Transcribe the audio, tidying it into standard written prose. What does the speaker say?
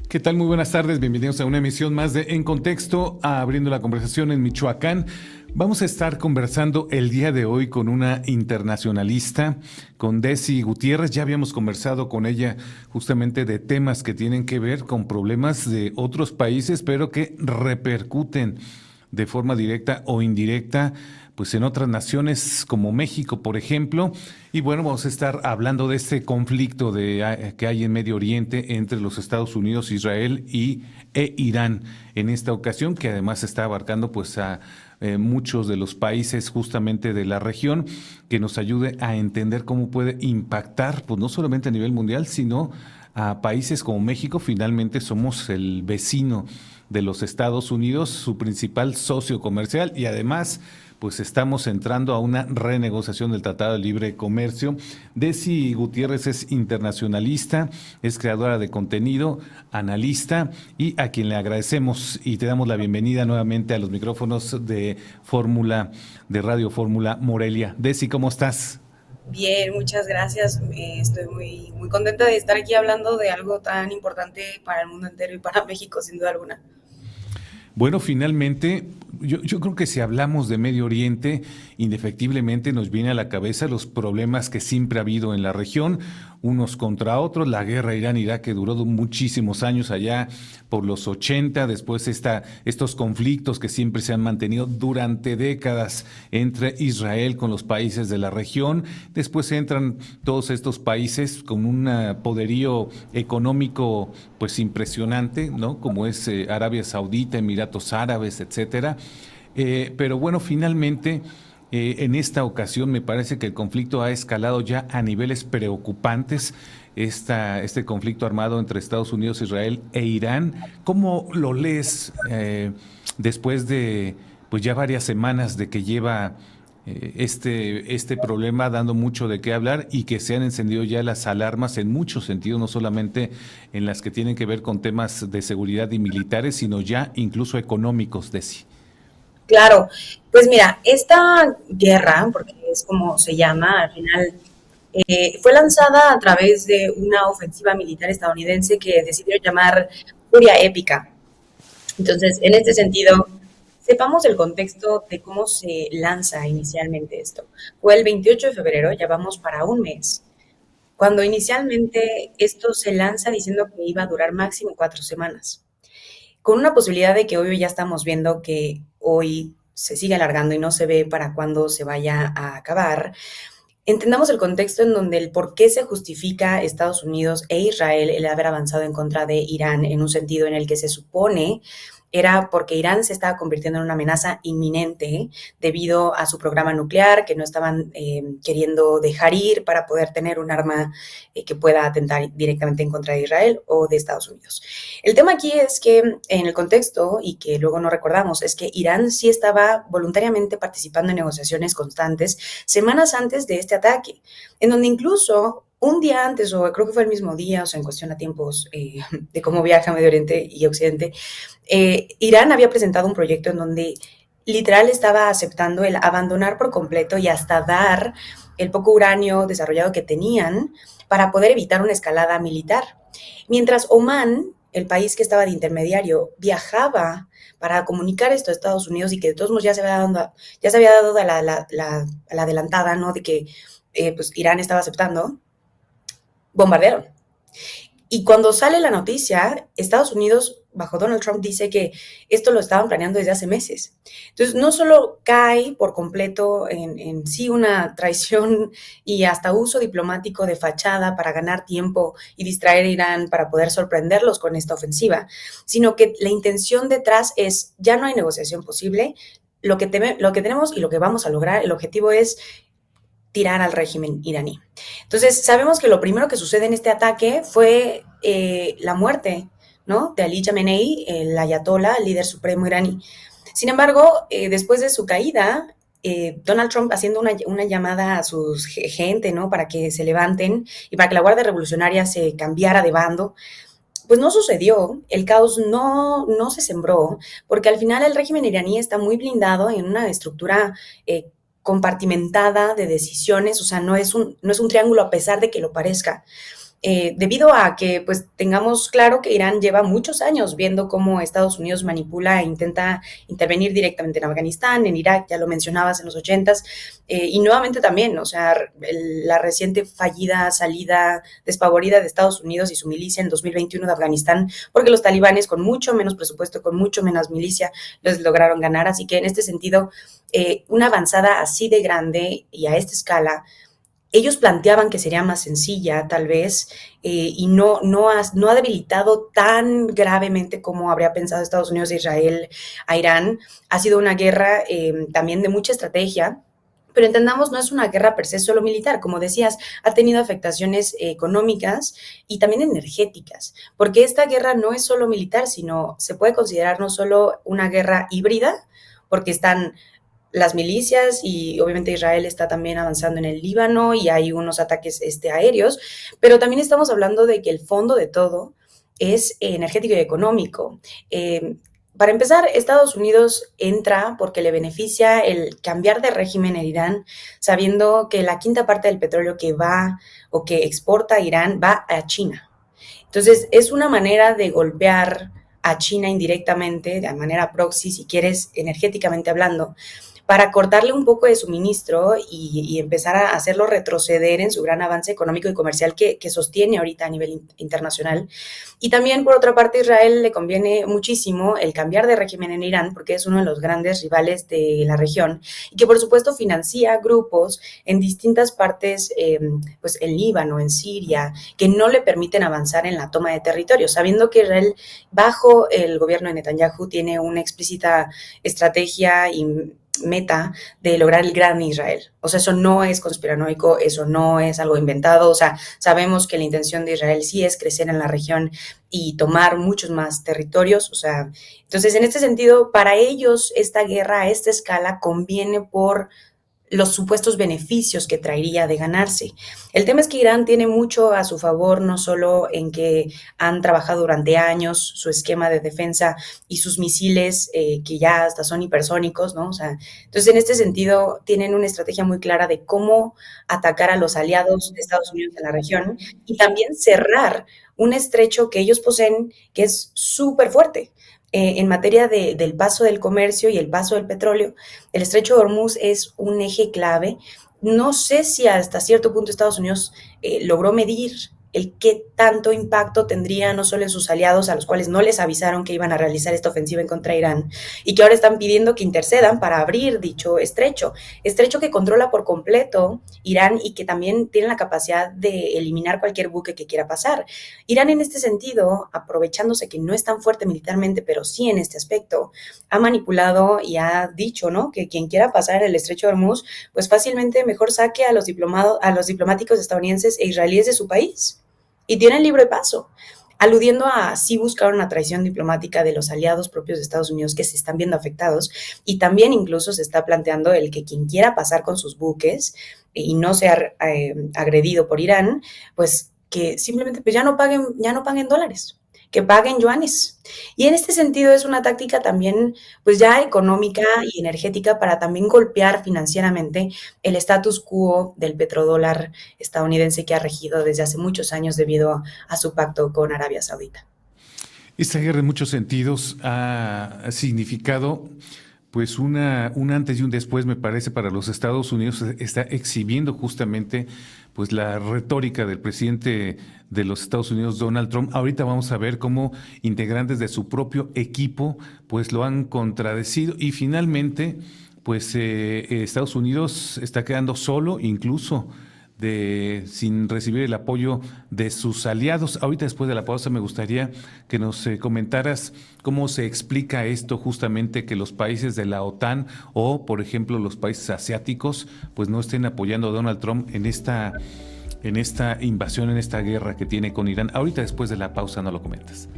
¿Qué tal? Muy buenas tardes, bienvenidos a una emisión más de En Contexto, abriendo la conversación en Michoacán. Vamos a estar conversando el día de hoy con una internacionalista, con Desi Gutiérrez. Ya habíamos conversado con ella justamente de temas que tienen que ver con problemas de otros países, pero que repercuten de forma directa o indirecta, pues en otras naciones como México, por ejemplo. Y bueno, vamos a estar hablando de este conflicto que hay en Medio Oriente entre los Estados Unidos, Israel e Irán en esta ocasión, que además está abarcando pues a muchos de los países justamente de la región, que nos ayude a entender cómo puede impactar, pues no solamente a nivel mundial, sino a países como México. Finalmente somos el vecino de los Estados Unidos, su principal socio comercial, y además pues estamos entrando a una renegociación del Tratado de Libre Comercio. Desi Gutiérrez es internacionalista, es creadora de contenido, analista, y a quien le agradecemos y te damos la bienvenida nuevamente a los micrófonos de Fórmula, de Radio Fórmula Morelia. Desi, ¿cómo estás? Bien, muchas gracias. Estoy muy contenta de estar aquí hablando de algo tan importante para el mundo entero y para México, sin duda alguna. Bueno, finalmente, yo creo que si hablamos de Medio Oriente, indefectiblemente nos viene a la cabeza los problemas que siempre ha habido en la región, unos contra otros, la guerra Irán-Irak que duró muchísimos años allá por los 80, después estos conflictos que siempre se han mantenido durante décadas entre Israel con los países de la región, después entran todos estos países con un poderío económico pues impresionante, ¿no? Como es Arabia Saudita, Emiratos Árabes, etcétera. Pero bueno, finalmente, en esta ocasión me parece que el conflicto ha escalado ya a niveles preocupantes. Este conflicto armado entre Estados Unidos, Israel e Irán. ¿Cómo lo lees después de pues ya varias semanas de que lleva este problema dando mucho de qué hablar y que se han encendido ya las alarmas en muchos sentidos, no solamente en las que tienen que ver con temas de seguridad y militares, sino ya incluso económicos, Desi? Claro, pues mira, esta guerra, porque es como se llama, al final fue lanzada a través de una ofensiva militar estadounidense que decidió llamar Furia Épica. Entonces, en este sentido, sepamos el contexto de cómo se lanza inicialmente esto. Fue el 28 de febrero, ya vamos para un mes, cuando inicialmente esto se lanza diciendo que iba a durar máximo 4 semanas, con una posibilidad de que hoy ya estamos viendo que hoy se sigue alargando y no se ve para cuándo se vaya a acabar. Entendamos el contexto en donde el por qué se justifica Estados Unidos e Israel el haber avanzado en contra de Irán en un sentido en el que se supone era porque Irán se estaba convirtiendo en una amenaza inminente debido a su programa nuclear, que no estaban queriendo dejar ir para poder tener un arma que pueda atentar directamente en contra de Israel o de Estados Unidos. El tema aquí es que en el contexto, y que luego no recordamos, es que Irán sí estaba voluntariamente participando en negociaciones constantes semanas antes de este ataque, en donde incluso un día antes, o creo que fue el mismo día, o sea, en cuestión a tiempos de cómo viaja Medio Oriente y Occidente, Irán había presentado un proyecto en donde literal estaba aceptando el abandonar por completo y hasta dar el poco uranio desarrollado que tenían para poder evitar una escalada militar. Mientras Omán, el país que estaba de intermediario, viajaba para comunicar esto a Estados Unidos y que de todos modos ya se había dado la adelantada, ¿no? De que pues Irán estaba aceptando, bombardearon. Y cuando sale la noticia, Estados Unidos, bajo Donald Trump, dice que esto lo estaban planeando desde hace meses. Entonces, no solo cae por completo en sí una traición y hasta uso diplomático de fachada para ganar tiempo y distraer a Irán para poder sorprenderlos con esta ofensiva, sino que la intención detrás es, ya no hay negociación posible, lo que tenemos y lo que vamos a lograr, el objetivo es tirar al régimen iraní. Entonces, sabemos que lo primero que sucede en este ataque fue la muerte, ¿no? De Ali Khamenei, el ayatollah, el líder supremo iraní. Sin embargo, después de su caída, Donald Trump haciendo una llamada a su gente, ¿no? Para que se levanten y para que la Guardia Revolucionaria se cambiara de bando, pues no sucedió, el caos no se sembró, porque al final el régimen iraní está muy blindado en una estructura compartimentada de decisiones, o sea, no es un triángulo a pesar de que lo parezca. debido a que pues tengamos claro que Irán lleva muchos años viendo cómo Estados Unidos manipula e intenta intervenir directamente en Afganistán, en Irak, ya lo mencionabas en los 80s, y nuevamente también, o sea, la reciente fallida salida despavorida de Estados Unidos y su milicia en 2021 de Afganistán, porque los talibanes con mucho menos presupuesto, con mucho menos milicia, les lograron ganar. Así que en este sentido, una avanzada así de grande y a esta escala, ellos planteaban que sería más sencilla, tal vez, y no ha debilitado tan gravemente como habría pensado Estados Unidos e Israel a Irán. Ha sido una guerra también de mucha estrategia, pero entendamos, no es una guerra per se solo militar, como decías, ha tenido afectaciones económicas y también energéticas, porque esta guerra no es solo militar, sino se puede considerar no solo una guerra híbrida, porque están las milicias y obviamente Israel está también avanzando en el Líbano y hay unos ataques aéreos, pero también estamos hablando de que el fondo de todo es energético y económico. Para empezar, Estados Unidos entra porque le beneficia el cambiar de régimen en Irán, sabiendo que la quinta parte del petróleo que va o que exporta Irán va a China. Entonces, es una manera de golpear a China indirectamente, de manera proxy, si quieres, energéticamente hablando, para cortarle un poco de suministro y empezar a hacerlo retroceder en su gran avance económico y comercial que sostiene ahorita a nivel internacional. Y también, por otra parte, a Israel le conviene muchísimo el cambiar de régimen en Irán, porque es uno de los grandes rivales de la región y que, por supuesto, financia grupos en distintas partes, pues en Líbano, en Siria, que no le permiten avanzar en la toma de territorio, sabiendo que Israel, bajo el gobierno de Netanyahu, tiene una explícita estrategia y meta de lograr el gran Israel. O sea, eso no es conspiranoico, eso no es algo inventado. O sea, sabemos que la intención de Israel sí es crecer en la región y tomar muchos más territorios. O sea, entonces, en este sentido, para ellos esta guerra a esta escala conviene por los supuestos beneficios que traería de ganarse. El tema es que Irán tiene mucho a su favor, no solo en que han trabajado durante años su esquema de defensa y sus misiles que ya hasta son hipersónicos, ¿no? O sea, entonces en este sentido tienen una estrategia muy clara de cómo atacar a los aliados de Estados Unidos en la región y también cerrar un estrecho que ellos poseen que es súper fuerte. En materia del paso del comercio y el paso del petróleo, el estrecho de Hormuz es un eje clave. No sé si hasta cierto punto Estados Unidos logró medir el qué tanto impacto tendría no solo en sus aliados, a los cuales no les avisaron que iban a realizar esta ofensiva en contra de Irán, y que ahora están pidiendo que intercedan para abrir dicho estrecho que controla por completo Irán y que también tiene la capacidad de eliminar cualquier buque que quiera pasar. Irán en este sentido, aprovechándose que no es tan fuerte militarmente, pero sí en este aspecto, ha manipulado y ha dicho, ¿no?, que quien quiera pasar el estrecho de Hormuz, pues fácilmente mejor saque a los diplomáticos estadounidenses e israelíes de su país y tienen libre paso, aludiendo a sí buscar una traición diplomática de los aliados propios de Estados Unidos que se están viendo afectados, y también incluso se está planteando el que quien quiera pasar con sus buques y no sea agredido por Irán, pues que simplemente pues ya no paguen dólares, que paguen yuanes. Y en este sentido es una táctica también pues ya económica y energética para también golpear financieramente el status quo del petrodólar estadounidense que ha regido desde hace muchos años debido a su pacto con Arabia Saudita. Esta guerra en muchos sentidos ha significado pues un antes y un después, me parece, para los Estados Unidos. Está exhibiendo justamente pues la retórica del presidente de los Estados Unidos, Donald Trump. Ahorita vamos a ver cómo integrantes de su propio equipo pues lo han contradecido y finalmente pues Estados Unidos está quedando solo, incluso sin recibir el apoyo de sus aliados. Ahorita después de la pausa me gustaría que nos comentaras cómo se explica esto justamente, que los países de la OTAN o, por ejemplo, los países asiáticos pues no estén apoyando a Donald Trump en esta invasión, en esta guerra que tiene con Irán. Ahorita después de la pausa no lo comentas.